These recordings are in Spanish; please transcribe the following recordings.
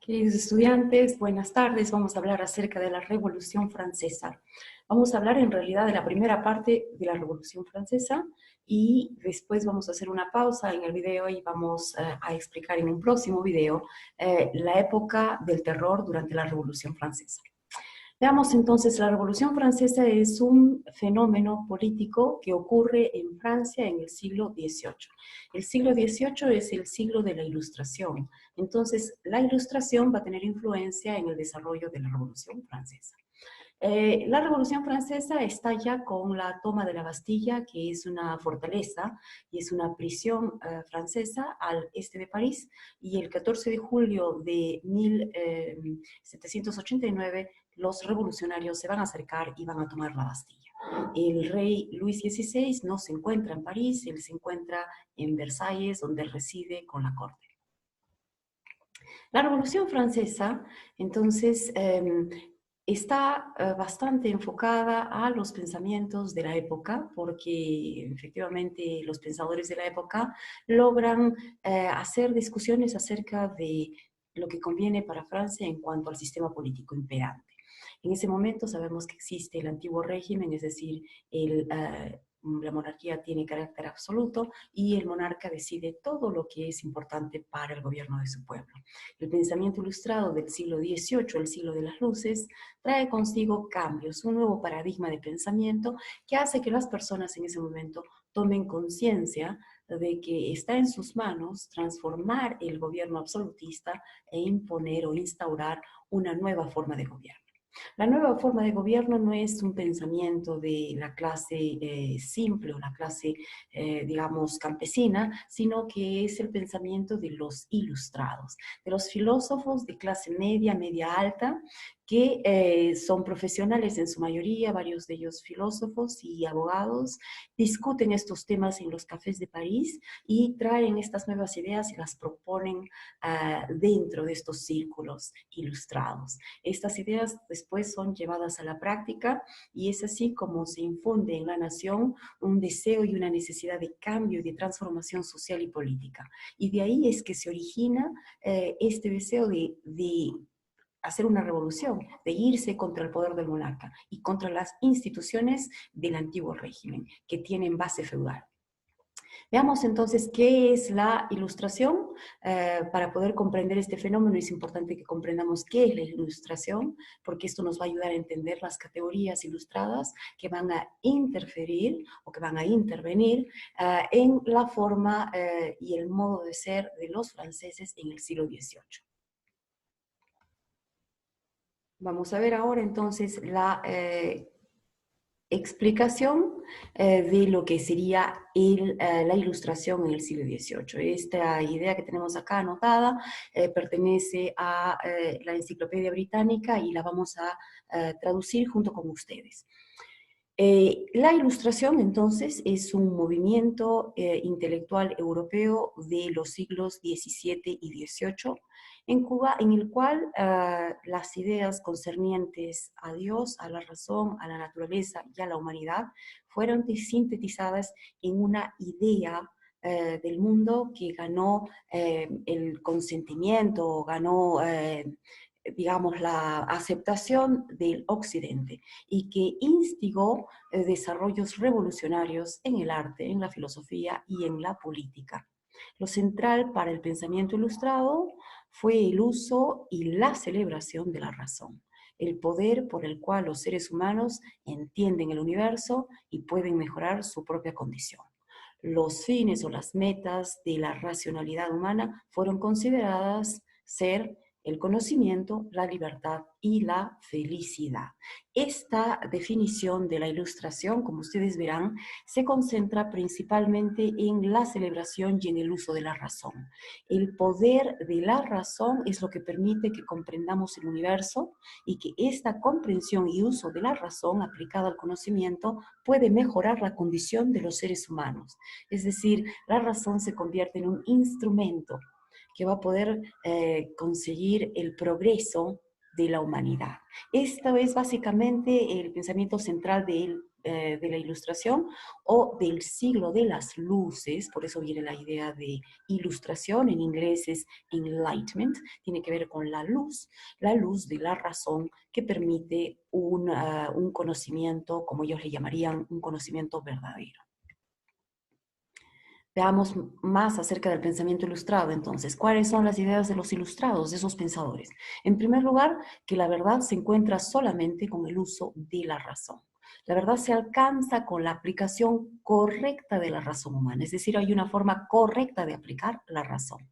Queridos estudiantes, buenas tardes. Vamos a hablar acerca de la Revolución Francesa. Vamos a hablar en realidad de la primera parte de la Revolución Francesa y después vamos a hacer una pausa en el video y vamos a explicar en un próximo video la época del terror durante la Revolución Francesa. Veamos entonces, la Revolución Francesa es un fenómeno político que ocurre en Francia en el siglo XVIII. El siglo XVIII es el siglo de la Ilustración. Entonces, la Ilustración va a tener influencia en el desarrollo de la Revolución Francesa. La Revolución Francesa estalla con la toma de la Bastilla, que es una fortaleza y es una prisión francesa al este de París, y el 14 de julio de 1789 los revolucionarios se van a acercar y van a tomar la Bastilla. El rey Luis XVI no se encuentra en París, él se encuentra en Versalles, donde reside con la corte. La Revolución Francesa, entonces, está bastante enfocada a los pensamientos de la época, porque efectivamente los pensadores de la época logran hacer discusiones acerca de lo que conviene para Francia en cuanto al sistema político imperante. En ese momento sabemos que existe el antiguo régimen, es decir, la monarquía tiene carácter absoluto y el monarca decide todo lo que es importante para el gobierno de su pueblo. El pensamiento ilustrado del siglo XVIII, el siglo de las luces, trae consigo cambios, un nuevo paradigma de pensamiento que hace que las personas en ese momento tomen conciencia de que está en sus manos transformar el gobierno absolutista e imponer o instaurar una nueva forma de gobierno. La nueva forma de gobierno no es un pensamiento de la clase simple o la clase, digamos, campesina, sino que es el pensamiento de los ilustrados, de los filósofos de clase media, media alta, que son profesionales en su mayoría, varios de ellos filósofos y abogados, discuten estos temas en los cafés de París y traen estas nuevas ideas y las proponen dentro de estos círculos ilustrados. Estas ideas después son llevadas a la práctica y es así como se infunde en la nación un deseo y una necesidad de cambio y de transformación social y política. Y de ahí es que se origina este deseo de hacer una revolución, de irse contra el poder del monarca y contra las instituciones del antiguo régimen, que tienen base feudal. Veamos entonces qué es la ilustración. Para poder comprender este fenómeno es importante que comprendamos qué es la ilustración, porque esto nos va a ayudar a entender las categorías ilustradas que van a interferir o que van a intervenir en la forma y el modo de ser de los franceses en el siglo XVIII. Vamos a ver ahora entonces la explicación de lo que sería la ilustración en el siglo XVIII. Esta idea que tenemos acá anotada pertenece a la Enciclopedia Británica y la vamos a traducir junto con ustedes. La Ilustración, entonces, es un movimiento intelectual europeo de los siglos XVII y XVIII en Cuba, en el cual las ideas concernientes a Dios, a la razón, a la naturaleza y a la humanidad fueron sintetizadas en una idea del mundo que ganó el consentimiento, ganó digamos, la aceptación del Occidente y que instigó desarrollos revolucionarios en el arte, en la filosofía y en la política. Lo central para el pensamiento ilustrado fue el uso y la celebración de la razón, el poder por el cual los seres humanos entienden el universo y pueden mejorar su propia condición. Los fines o las metas de la racionalidad humana fueron consideradas ser el conocimiento, la libertad y la felicidad. Esta definición de la ilustración, como ustedes verán, se concentra principalmente en la celebración y en el uso de la razón. El poder de la razón es lo que permite que comprendamos el universo y que esta comprensión y uso de la razón aplicada al conocimiento puede mejorar la condición de los seres humanos. Es decir, la razón se convierte en un instrumento que va a poder conseguir el progreso de la humanidad. Esta es básicamente el pensamiento central de la Ilustración o del siglo de las luces, por eso viene la idea de ilustración, en inglés es enlightenment, tiene que ver con la luz de la razón que permite un conocimiento, como ellos le llamarían, un conocimiento verdadero. Veamos más acerca del pensamiento ilustrado, entonces. ¿Cuáles son las ideas de los ilustrados, de esos pensadores? En primer lugar, que la verdad se encuentra solamente con el uso de la razón. La verdad se alcanza con la aplicación correcta de la razón humana, es decir, hay una forma correcta de aplicar la razón.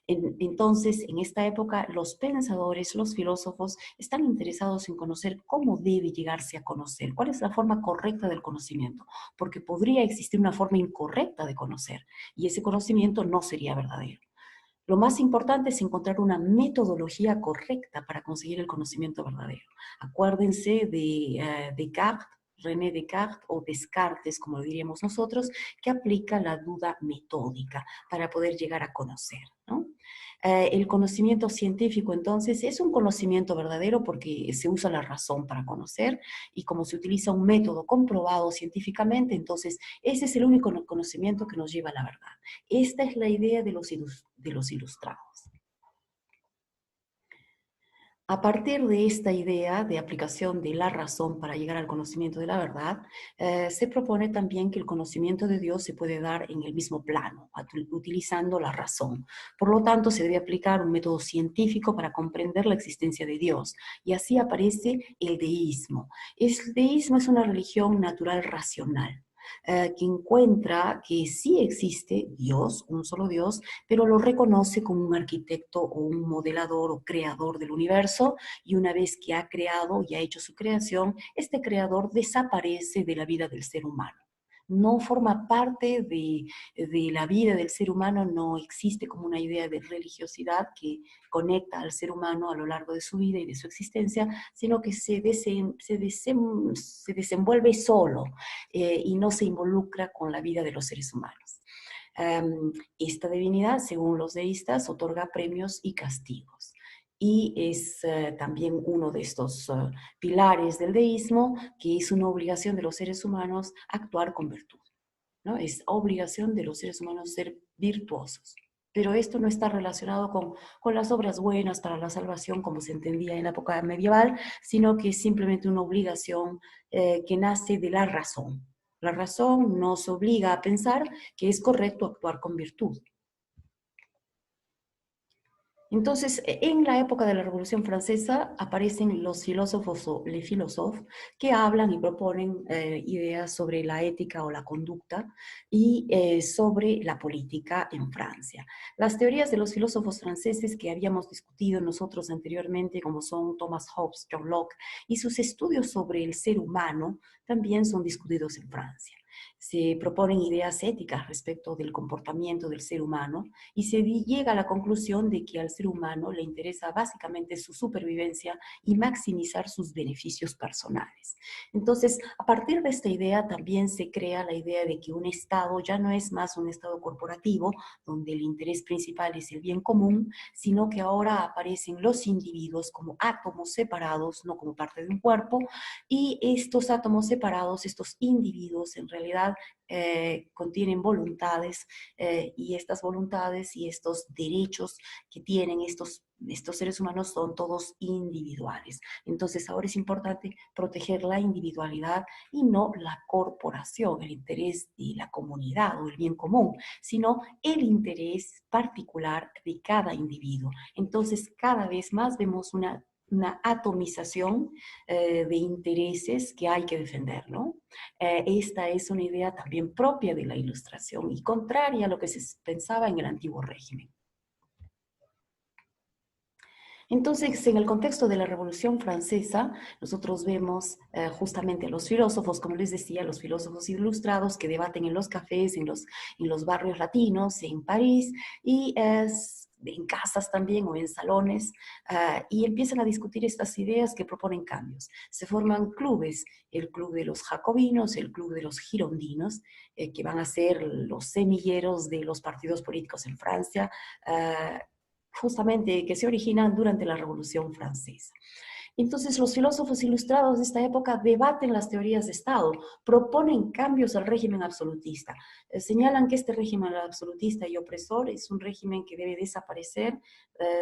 Entonces, en esta época, los pensadores, los filósofos, están interesados en conocer cómo debe llegarse a conocer, cuál es la forma correcta del conocimiento, porque podría existir una forma incorrecta de conocer, y ese conocimiento no sería verdadero. Lo más importante es encontrar una metodología correcta para conseguir el conocimiento verdadero. Acuérdense de Descartes, René Descartes o Descartes, como lo diríamos nosotros, que aplica la duda metódica para poder llegar a conocer, ¿no? El conocimiento científico, entonces, es un conocimiento verdadero porque se usa la razón para conocer y como se utiliza un método comprobado científicamente, entonces ese es el único conocimiento que nos lleva a la verdad. Esta es la idea de los ilustrados. A partir de esta idea de aplicación de la razón para llegar al conocimiento de la verdad, se propone también que el conocimiento de Dios se puede dar en el mismo plano, utilizando la razón. Por lo tanto, se debe aplicar un método científico para comprender la existencia de Dios. Y así aparece el deísmo. El deísmo es una religión natural racional. Que encuentra que sí existe Dios, un solo Dios, pero lo reconoce como un arquitecto o un modelador o creador del universo, y una vez que ha creado y ha hecho su creación, este creador desaparece de la vida del ser humano. No forma parte de la vida del ser humano, no existe como una idea de religiosidad que conecta al ser humano a lo largo de su vida y de su existencia, sino que se desenvuelve solo y no se involucra con la vida de los seres humanos. Esta divinidad, según los deístas, otorga premios y castigos. Y es también uno de estos pilares del deísmo, que es una obligación de los seres humanos actuar con virtud, ¿no? Es obligación de los seres humanos ser virtuosos. Pero esto no está relacionado con las obras buenas para la salvación, como se entendía en la época medieval, sino que es simplemente una obligación que nace de la razón. La razón nos obliga a pensar que es correcto actuar con virtud. Entonces, en la época de la Revolución Francesa aparecen los filósofos o les philosophes que hablan y proponen ideas sobre la ética o la conducta y sobre la política en Francia. Las teorías de los filósofos franceses que habíamos discutido nosotros anteriormente, como son Thomas Hobbes, John Locke, y sus estudios sobre el ser humano, también son discutidos en Francia. Se proponen ideas éticas respecto del comportamiento del ser humano y se llega a la conclusión de que al ser humano le interesa básicamente su supervivencia y maximizar sus beneficios personales. Entonces, a partir de esta idea también se crea la idea de que un Estado ya no es más un Estado corporativo, donde el interés principal es el bien común, sino que ahora aparecen los individuos como átomos separados, no como parte de un cuerpo, y estos átomos separados, estos individuos en realidad contienen voluntades y estas voluntades y estos derechos que tienen estos seres humanos son todos individuales. Entonces ahora es importante proteger la individualidad y no la corporación, el interés de la comunidad o el bien común, sino el interés particular de cada individuo. Entonces cada vez más vemos una atomización de intereses que hay que defender, ¿no? Esta es una idea también propia de la Ilustración y contraria a lo que se pensaba en el antiguo régimen. Entonces, en el contexto de la Revolución Francesa, nosotros vemos justamente a los filósofos, como les decía, los filósofos ilustrados que debaten en los cafés, en los barrios latinos, en París, y en casas también o en salones, y empiezan a discutir estas ideas que proponen cambios. Se forman clubes, el club de los jacobinos, el club de los girondinos, que van a ser los semilleros de los partidos políticos en Francia, justamente que se originan durante la Revolución Francesa. Entonces los filósofos ilustrados de esta época debaten las teorías de Estado, proponen cambios al régimen absolutista, señalan que este régimen absolutista y opresor es un régimen que debe desaparecer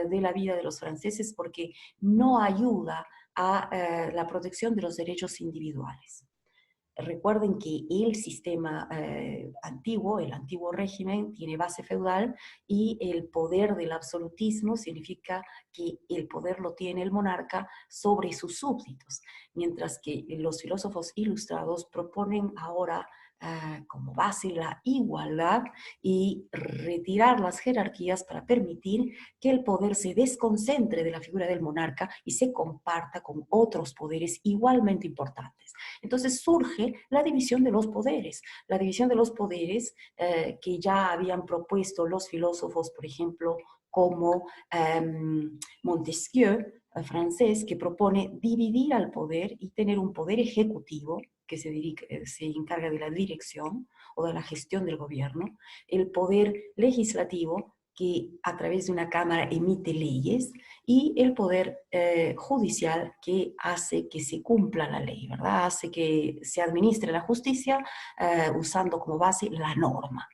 de la vida de los franceses porque no ayuda a la protección de los derechos individuales. Recuerden que el sistema antiguo, el antiguo régimen, tiene base feudal y el poder del absolutismo significa que el poder lo tiene el monarca sobre sus súbditos, mientras que los filósofos ilustrados proponen ahora como base la igualdad y retirar las jerarquías para permitir que el poder se desconcentre de la figura del monarca y se comparta con otros poderes igualmente importantes. Entonces surge la división de los poderes, la división de los poderes que ya habían propuesto los filósofos, por ejemplo, como Montesquieu, francés, que propone dividir al poder y tener un poder ejecutivo que se encarga de la dirección o de la gestión del gobierno, el poder legislativo que a través de una cámara emite leyes y el poder judicial que hace que se cumpla la ley, ¿verdad? Hace que se administre la justicia usando como base la norma.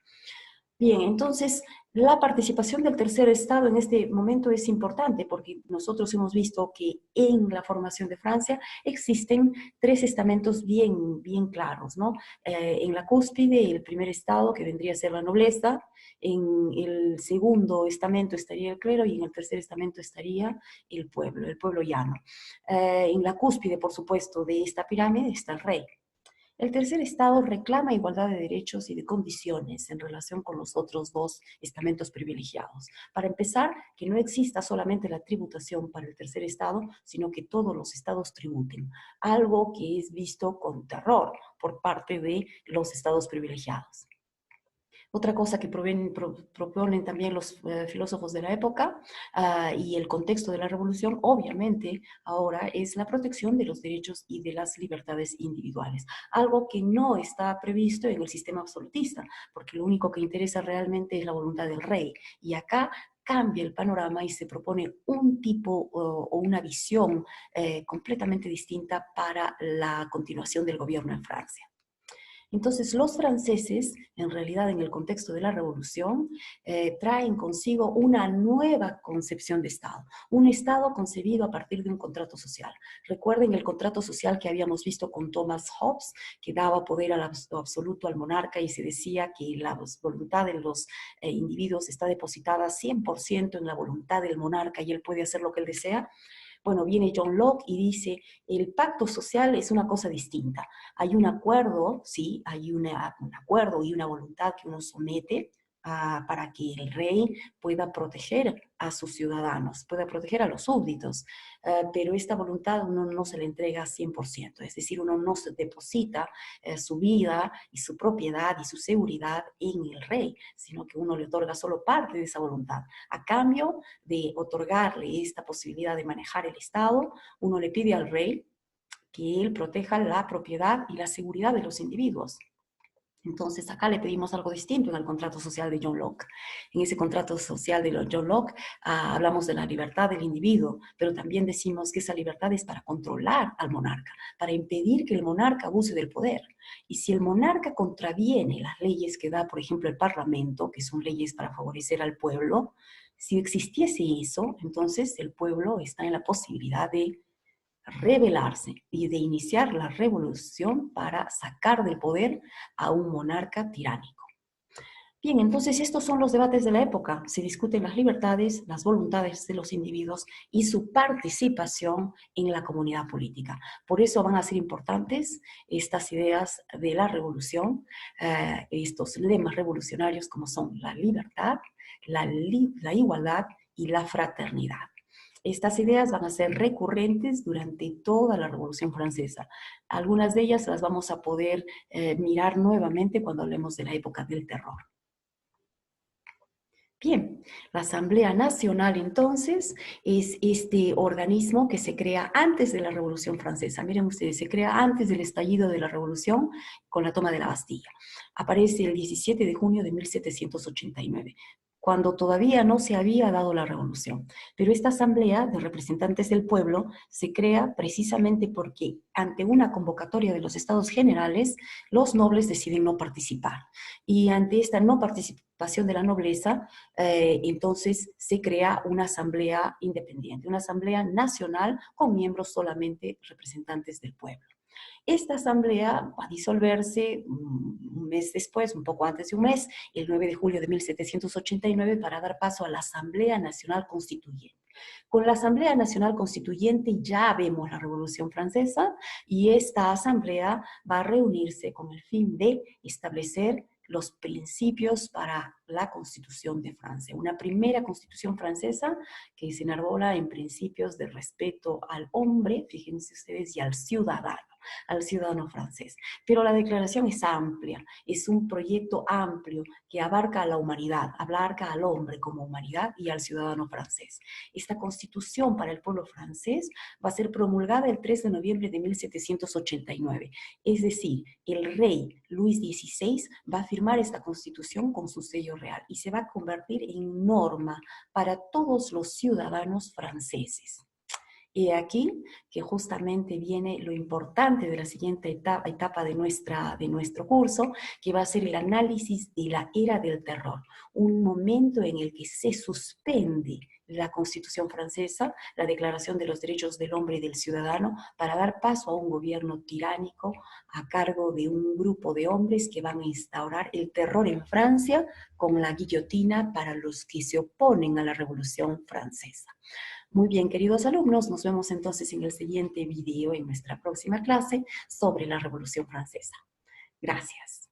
Bien, entonces la participación del tercer Estado en este momento es importante porque nosotros hemos visto que en la formación de Francia existen tres estamentos bien claros, ¿no? En la cúspide, el primer Estado, que vendría a ser la nobleza, en el segundo estamento estaría el clero y en el tercer estamento estaría el pueblo llano. En la cúspide, por supuesto, de esta pirámide está el rey. El tercer estado reclama igualdad de derechos y de condiciones en relación con los otros dos estamentos privilegiados. Para empezar, que no exista solamente la tributación para el tercer estado, sino que todos los estados tributen, algo que es visto con terror por parte de los estados privilegiados. Otra cosa que proponen también los filósofos de la época y el contexto de la revolución, obviamente, ahora es la protección de los derechos y de las libertades individuales, algo que no está previsto en el sistema absolutista, porque lo único que interesa realmente es la voluntad del rey. Y acá cambia el panorama y se propone un tipo o una visión completamente distinta para la continuación del gobierno en Francia. Entonces, los franceses, en realidad en el contexto de la revolución, traen consigo una nueva concepción de Estado, un Estado concebido a partir de un contrato social. Recuerden el contrato social que habíamos visto con Thomas Hobbes, que daba poder al absoluto al monarca y se decía que la voluntad de los individuos está depositada 100% en la voluntad del monarca y él puede hacer lo que él desea. Bueno, viene John Locke y dice, el pacto social es una cosa distinta. Hay un acuerdo, sí, hay un acuerdo y una voluntad que uno somete para que el rey pueda proteger a sus ciudadanos, pueda proteger a los súbditos, pero esta voluntad uno no se le entrega 100%, es decir, uno no se deposita su vida y su propiedad y su seguridad en el rey, sino que uno le otorga solo parte de esa voluntad. A cambio de otorgarle esta posibilidad de manejar el Estado, uno le pide al rey que él proteja la propiedad y la seguridad de los individuos. Entonces acá le pedimos algo distinto en el contrato social de John Locke. En ese contrato social de John Locke hablamos de la libertad del individuo, pero también decimos que esa libertad es para controlar al monarca, para impedir que el monarca abuse del poder. Y si el monarca contraviene las leyes que da, por ejemplo, el Parlamento, que son leyes para favorecer al pueblo, si existiese eso, entonces el pueblo está en la posibilidad de rebelarse y de iniciar la revolución para sacar del poder a un monarca tiránico. Bien, entonces estos son los debates de la época. Se discuten las libertades, las voluntades de los individuos y su participación en la comunidad política. Por eso van a ser importantes estas ideas de la revolución, estos lemas revolucionarios como son la libertad, la igualdad y la fraternidad. Estas ideas van a ser recurrentes durante toda la Revolución Francesa. Algunas de ellas las vamos a poder mirar nuevamente cuando hablemos de la época del terror. Bien, la Asamblea Nacional entonces es este organismo que se crea antes de la Revolución Francesa. Miren ustedes, se crea antes del estallido de la Revolución con la toma de la Bastilla. Aparece el 17 de junio de 1789. cuando todavía no se había dado la revolución. Pero esta asamblea de representantes del pueblo se crea precisamente porque ante una convocatoria de los estados generales, los nobles deciden no participar. Y ante esta no participación de la nobleza, entonces se crea una asamblea independiente, una asamblea nacional con miembros solamente representantes del pueblo. Esta asamblea va a disolverse un mes después, un poco antes de un mes, el 9 de julio de 1789, para dar paso a la Asamblea Nacional Constituyente. Con la Asamblea Nacional Constituyente ya vemos la Revolución Francesa y esta asamblea va a reunirse con el fin de establecer los principios para la Constitución de Francia. Una primera Constitución francesa que se enarbola en principios de respeto al hombre, fíjense ustedes, y al ciudadano francés. Pero la declaración es amplia, es un proyecto amplio que abarca a la humanidad, abarca al hombre como humanidad y al ciudadano francés. Esta constitución para el pueblo francés va a ser promulgada el 3 de noviembre de 1789. Es decir, el rey Luis XVI va a firmar esta constitución con su sello real y se va a convertir en norma para todos los ciudadanos franceses. Y aquí que justamente viene lo importante de la siguiente etapa de nuestro curso, que va a ser el análisis de la era del terror, un momento en el que se suspende la Constitución francesa, la Declaración de los Derechos del Hombre y del Ciudadano, para dar paso a un gobierno tiránico a cargo de un grupo de hombres que van a instaurar el terror en Francia con la guillotina para los que se oponen a la Revolución Francesa. Muy bien, queridos alumnos, nos vemos entonces en el siguiente video, en nuestra próxima clase, sobre la Revolución Francesa. Gracias.